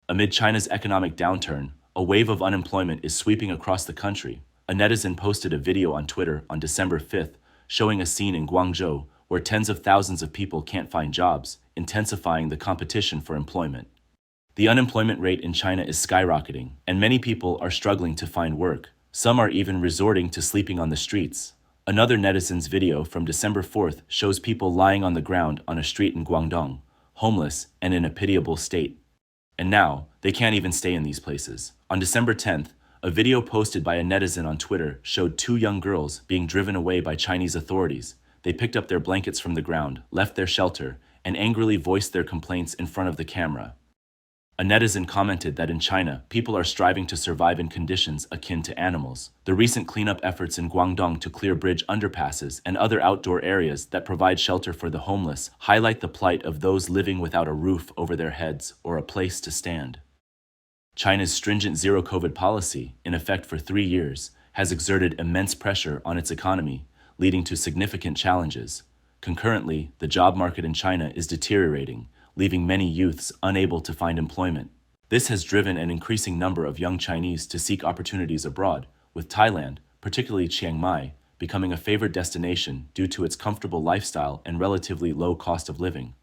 Amid China's economic downturn, a wave of unemployment is sweeping across the country. A netizen posted a video on Twitter on December 5th showing a scene in Guangzhou where tens of thousands of people can't find jobs, intensifying the competition for employment. The unemployment rate in China is skyrocketing, and many people are struggling to find work. Some are even resorting to sleeping on the streets. Another netizen's video from December 4th shows people lying on the ground on a street in Guangdong, homeless and in a pitiable state. And now, they can't even stay in these places. On December 10th, a video posted by a netizen on Twitter showed two young girls being driven away by Chinese authorities. They picked up their blankets from the ground, left their shelter, and angrily voiced their complaints in front of the camera. A netizen commented that in China, people are striving to survive in conditions akin to animals. The recent cleanup efforts in Guangdong to clear bridge underpasses and other outdoor areas that provide shelter for the homeless highlight the plight of those living without a roof over their heads or a place to stand. China's stringent zero-COVID policy, in effect for 3 years, has exerted immense pressure on its economy, leading to significant challenges. Concurrently, the job market in China is deteriorating, leaving many youths unable to find employment. This has driven an increasing number of young Chinese to seek opportunities abroad, with Thailand, particularly Chiang Mai, becoming a favored destination due to its comfortable lifestyle and relatively low cost of living.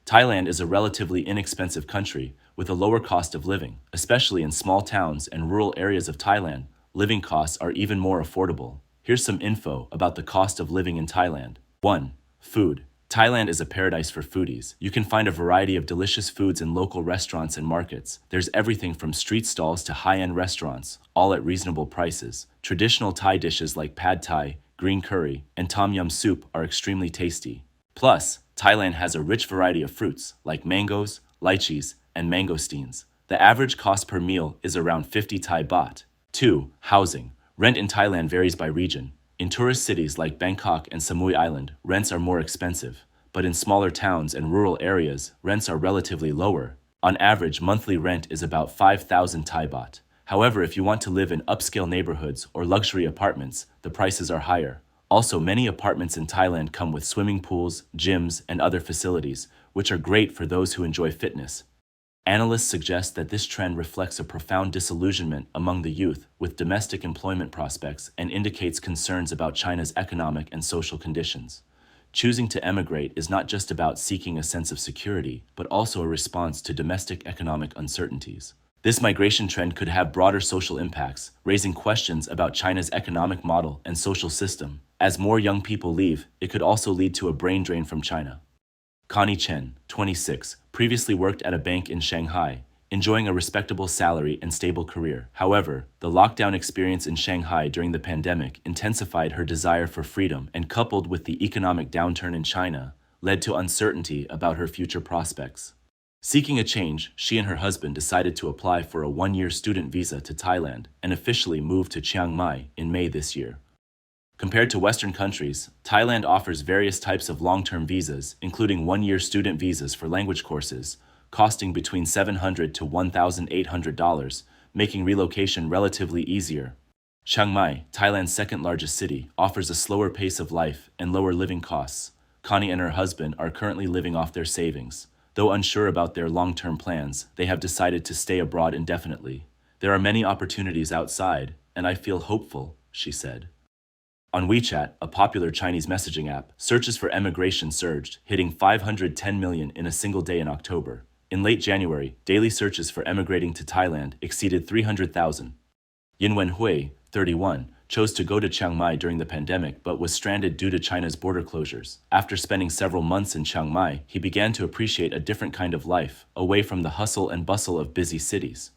Thailand is a relatively inexpensive country with a lower cost of living, especially in small towns and rural areas of Thailand. Living costs are even more affordable. Here's some info about the cost of living in Thailand. 1. Food. Thailand is a paradise for foodies. You can find a variety of delicious foods in local restaurants and markets. There's everything from street stalls to high-end restaurants, all at reasonable prices. Traditional Thai dishes like pad Thai, green curry, and tom yum soup are extremely tasty. Plus, Thailand has a rich variety of fruits like mangoes, lychees, and mangosteens. The average cost per meal is around 50 Thai baht. 2. Housing. Rent in Thailand varies by region. In tourist cities like Bangkok and Samui Island, rents are more expensive, but in smaller towns and rural areas, rents are relatively lower. On average, monthly rent is about 5,000 Thai baht. However, if you want to live in upscale neighborhoods or luxury apartments, the prices are higher. Also, many apartments in Thailand come with swimming pools, gyms, and other facilities, which are great for those who enjoy fitness. Analysts suggest that this trend reflects a profound disillusionment among the youth with domestic employment prospects and indicates concerns about China's economic and social conditions. Choosing to emigrate is not just about seeking a sense of security, but also a response to domestic economic uncertainties. This migration trend could have broader social impacts, raising questions about China's economic model and social system. As more young people leave, it could also lead to a brain drain from China. Connie Chen, 26, previously worked at a bank in Shanghai, enjoying a respectable salary and stable career. However, the lockdown experience in Shanghai during the pandemic intensified her desire for freedom and, coupled with the economic downturn in China, led to uncertainty about her future prospects. Seeking a change, she and her husband decided to apply for a 1-year student visa to Thailand and officially moved to Chiang Mai in May this year. Compared to Western countries, Thailand offers various types of long-term visas, including 1-year student visas for language courses, costing between $700 to $1,800, making relocation relatively easier. Chiang Mai, Thailand's second-largest city, offers a slower pace of life and lower living costs. Connie and her husband are currently living off their savings. Though unsure about their long-term plans, they have decided to stay abroad indefinitely. There are many opportunities outside, and I feel hopeful, she said. On WeChat, a popular Chinese messaging app, searches for emigration surged, hitting 510 million in a single day in October. In late January, daily searches for emigrating to Thailand exceeded 300,000. Yin Wenhui, 31, chose to go to Chiang Mai during the pandemic but was stranded due to China's border closures. After spending several months in Chiang Mai, he began to appreciate a different kind of life, away from the hustle and bustle of busy cities.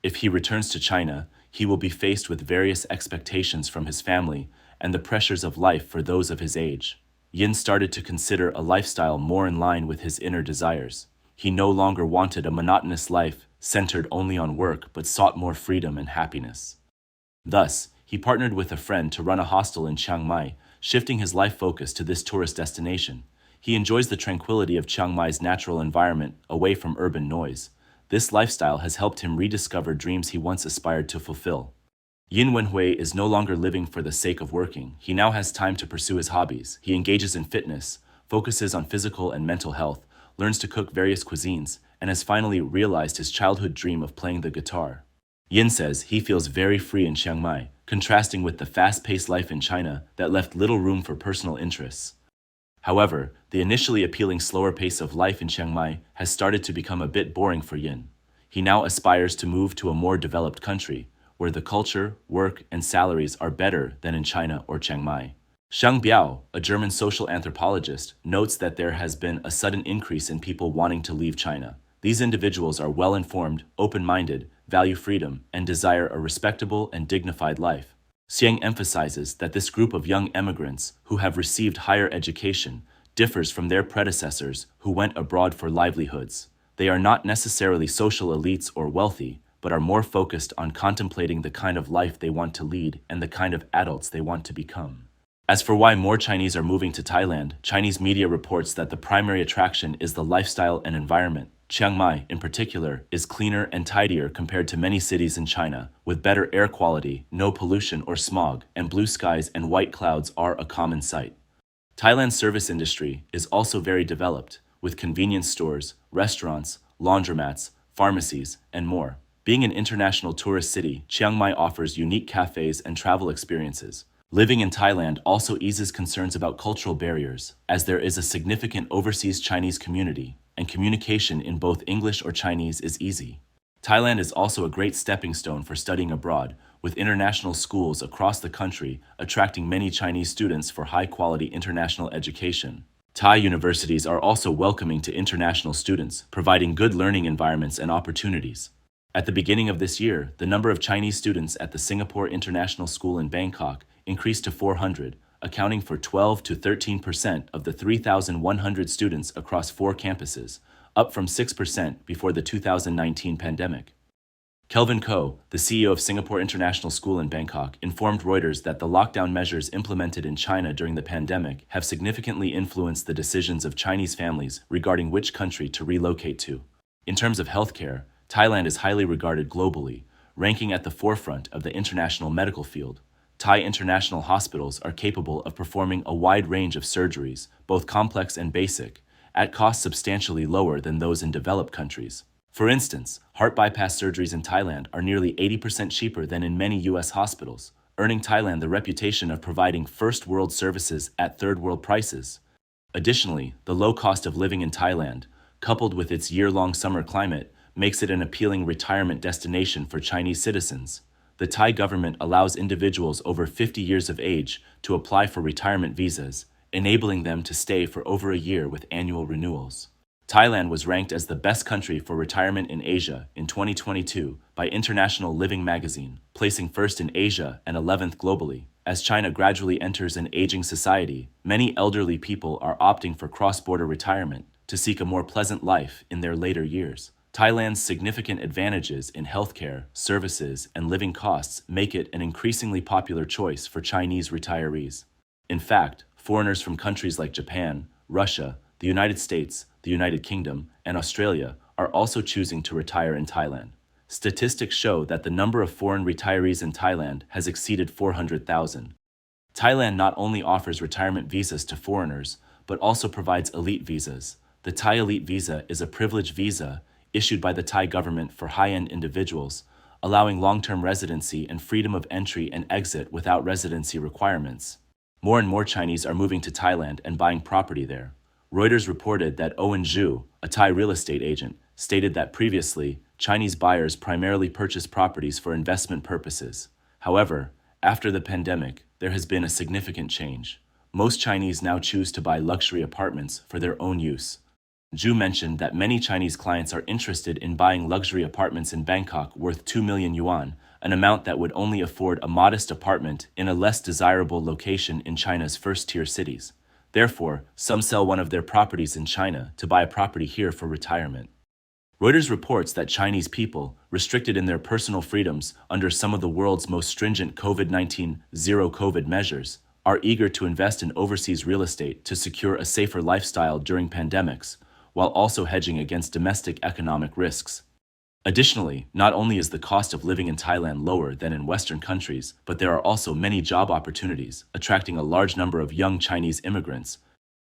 If he returns to China, he will be faced with various expectations from his family and the pressures of life for those of his age. Yin started to consider a lifestyle more in line with his inner desires. He no longer wanted a monotonous life centered only on work, but sought more freedom and happiness. Thus, he partnered with a friend to run a hostel in Chiang Mai, shifting his life focus to this tourist destination. He enjoys the tranquility of Chiang Mai's natural environment, away from urban noise. This lifestyle has helped him rediscover dreams he once aspired to fulfill. Yin Wenhui is no longer living for the sake of working. He now has time to pursue his hobbies. He engages in fitness, focuses on physical and mental health, learns to cook various cuisines, and has finally realized his childhood dream of playing the guitar. Yin says he feels very free in Chiang Mai, contrasting with the fast-paced life in China that left little room for personal interests. However, the initially appealing slower pace of life in Chiang Mai has started to become a bit boring for Yin. He now aspires to move to a more developed country, where the culture, work, and salaries are better than in China or Chiang Mai. Xiang Biao, a German social anthropologist, notes that there has been a sudden increase in people wanting to leave China. These individuals are well-informed, open-minded, value freedom, and desire a respectable and dignified life. Xiang emphasizes that this group of young immigrants who have received higher education differs from their predecessors who went abroad for livelihoods. They are not necessarily social elites or wealthy, but are more focused on contemplating the kind of life they want to lead and the kind of adults they want to become. As for why more Chinese are moving to Thailand, Chinese media reports that the primary attraction is the lifestyle and environment. Chiang Mai, in particular, is cleaner and tidier compared to many cities in China, with better air quality, no pollution or smog, and blue skies and white clouds are a common sight. Thailand's service industry is also very developed, with convenience stores, restaurants, laundromats, pharmacies, and more. Being an international tourist city, Chiang Mai offers unique cafes and travel experiences. Living in Thailand also eases concerns about cultural barriers, as there is a significant overseas Chinese community, and communication in both English or Chinese is easy. Thailand is also a great stepping stone for studying abroad, with international schools across the country attracting many Chinese students for high-quality international education. Thai universities are also welcoming to international students, providing good learning environments and opportunities. At the beginning of this year, the number of Chinese students at the Singapore International School in Bangkok increased to 400, accounting for 12 to 13% of the 3,100 students across 4 campuses, up from 6% before the 2019 pandemic. Kelvin Koh, the CEO of Singapore International School in Bangkok, informed Reuters that the lockdown measures implemented in China during the pandemic have significantly influenced the decisions of Chinese families regarding which country to relocate to. In terms of healthcare, Thailand is highly regarded globally, ranking at the forefront of the international medical field. Thai international hospitals are capable of performing a wide range of surgeries, both complex and basic, at costs substantially lower than those in developed countries. For instance, heart bypass surgeries in Thailand are nearly 80% cheaper than in many US hospitals, earning Thailand the reputation of providing first-world services at third-world prices. Additionally, the low cost of living in Thailand, coupled with its year-long summer climate, makes it an appealing retirement destination for Chinese citizens. The Thai government allows individuals over 50 years of age to apply for retirement visas, enabling them to stay for over a year with annual renewals. Thailand was ranked as the best country for retirement in Asia in 2022 by International Living magazine, placing first in Asia and 11th globally. As China gradually enters an aging society, many elderly people are opting for cross-border retirement to seek a more pleasant life in their later years. Thailand's significant advantages in healthcare, services, and living costs make it an increasingly popular choice for Chinese retirees. In fact, foreigners from countries like Japan, Russia, the United States, the United Kingdom, and Australia are also choosing to retire in Thailand. Statistics show that the number of foreign retirees in Thailand has exceeded 400,000. Thailand not only offers retirement visas to foreigners, but also provides elite visas. The Thai Elite Visa is a privileged visa issued by the Thai government for high-end individuals, allowing long-term residency and freedom of entry and exit without residency requirements. More and more Chinese are moving to Thailand and buying property there. Reuters reported that Owen Zhu, a Thai real estate agent, stated that previously, Chinese buyers primarily purchased properties for investment purposes. However, after the pandemic, there has been a significant change. Most Chinese now choose to buy luxury apartments for their own use. Zhu mentioned that many Chinese clients are interested in buying luxury apartments in Bangkok worth 2 million yuan, an amount that would only afford a modest apartment in a less desirable location in China's first-tier cities. Therefore, some sell one of their properties in China to buy a property here for retirement. Reuters reports that Chinese people, restricted in their personal freedoms under some of the world's most stringent COVID-19 zero-COVID measures, are eager to invest in overseas real estate to secure a safer lifestyle during pandemics, while also hedging against domestic economic risks. Additionally, not only is the cost of living in Thailand lower than in Western countries, but there are also many job opportunities, attracting a large number of young Chinese immigrants.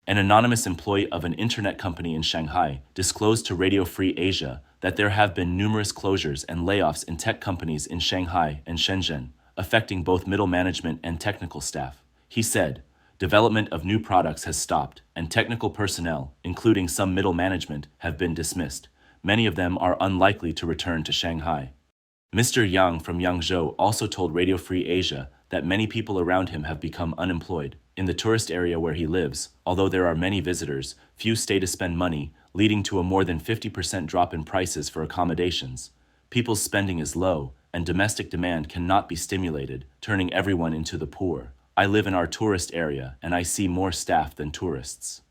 An anonymous employee of an internet company in Shanghai disclosed to Radio Free Asia that there have been numerous closures and layoffs in tech companies in Shanghai and Shenzhen, affecting both middle management and technical staff. He said, "Development of new products has stopped, and technical personnel, including some middle management, have been dismissed. Many of them are unlikely to return to Shanghai." Mr. Yang from Yangzhou also told Radio Free Asia that many people around him have become unemployed. In the tourist area where he lives, although there are many visitors, few stay to spend money, leading to a more than 50% drop in prices for accommodations. People's spending is low, and domestic demand cannot be stimulated, turning everyone into the poor. I live in our tourist area, and I see more staff than tourists.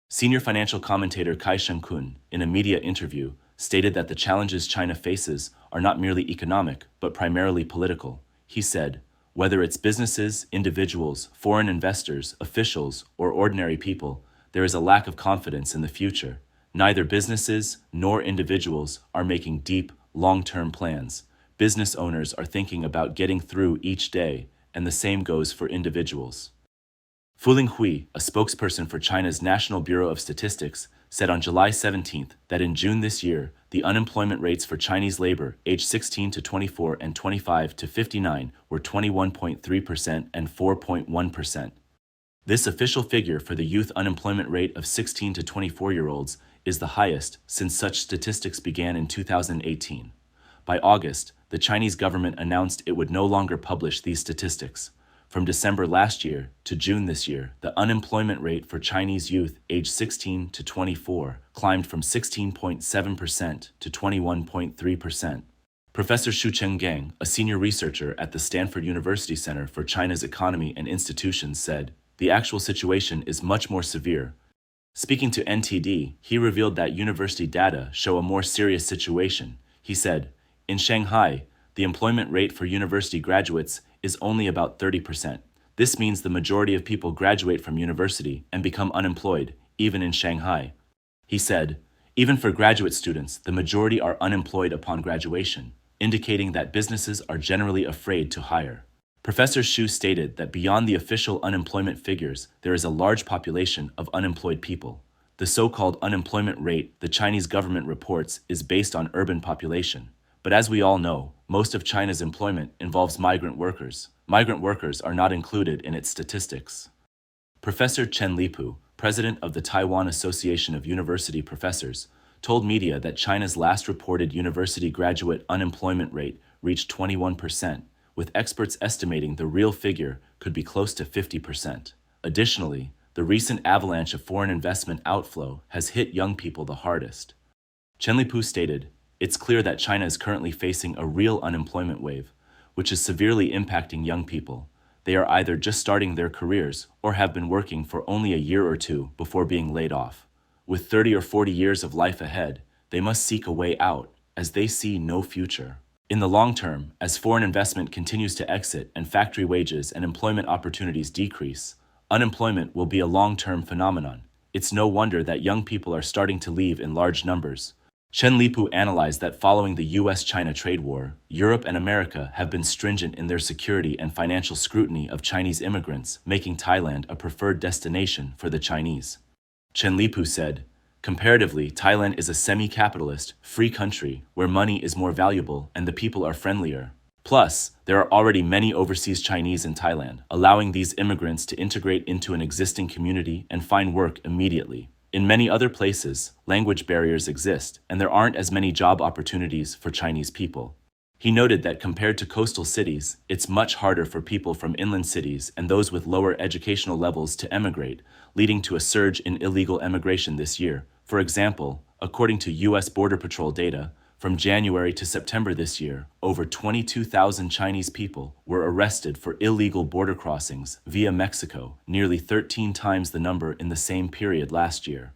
Senior financial commentator Kai Sheng-kun, in a media interview, stated that the challenges China faces are not merely economic, but primarily political. He said, "Whether it's businesses, individuals, foreign investors, officials, or ordinary people, there is a lack of confidence in the future. Neither businesses nor individuals are making deep, long-term plans. Business owners are thinking about getting through each day, and the same goes for individuals." Fu Linghui, a spokesperson for China's National Bureau of Statistics, said on July 17th that in June this year, the unemployment rates for Chinese labor aged 16 to 24 and 25 to 59 were 21.3% and 4.1%. This official figure for the youth unemployment rate of 16 to 24-year-olds is the highest since such statistics began in 2018. By August, the Chinese government announced it would no longer publish these statistics. From December last year to June this year, the unemployment rate for Chinese youth aged 16 to 24 climbed from 16.7% to 21.3%. Professor Xu Chenggang, a senior researcher at the Stanford University Center for China's Economy and Institutions, said, "The actual situation is much more severe." Speaking to NTD, he revealed that university data show a more serious situation. He said, "In Shanghai, the employment rate for university graduates is only about 30%. This means the majority of people graduate from university and become unemployed, even in Shanghai." He said, "Even for graduate students, the majority are unemployed upon graduation, indicating that businesses are generally afraid to hire." Professor Xu stated that beyond the official unemployment figures, there is a large population of unemployed people. The so-called unemployment rate the Chinese government reports is based on urban population. But as we all know, most of China's employment involves migrant workers. Migrant workers are not included in its statistics. Professor Chen Lipu, president of the Taiwan Association of University Professors, told media that China's last reported university graduate unemployment rate reached 21%, with experts estimating the real figure could be close to 50%. Additionally, the recent avalanche of foreign investment outflow has hit young people the hardest. Chen Lipu stated, "It's clear that China is currently facing a real unemployment wave, which is severely impacting young people. They are either just starting their careers or have been working for only a year or two before being laid off. With 30 or 40 years of life ahead, they must seek a way out, as they see no future." In the long term, as foreign investment continues to exit and factory wages and employment opportunities decrease, unemployment will be a long-term phenomenon. It's no wonder that young people are starting to leave in large numbers. Chen Lipu analyzed that following the US-China trade war, Europe and America have been stringent in their security and financial scrutiny of Chinese immigrants, making Thailand a preferred destination for the Chinese. Chen Lipu said, "Comparatively, Thailand is a semi-capitalist, free country where money is more valuable and the people are friendlier. Plus, there are already many overseas Chinese in Thailand, allowing these immigrants to integrate into an existing community and find work immediately. In many other places, language barriers exist, and there aren't as many job opportunities for Chinese people." He noted that compared to coastal cities, it's much harder for people from inland cities and those with lower educational levels to emigrate, leading to a surge in illegal emigration this year. For example, according to U.S. Border Patrol data, from January to September this year, over 22,000 Chinese people were arrested for illegal border crossings via Mexico, nearly 13 times the number in the same period last year.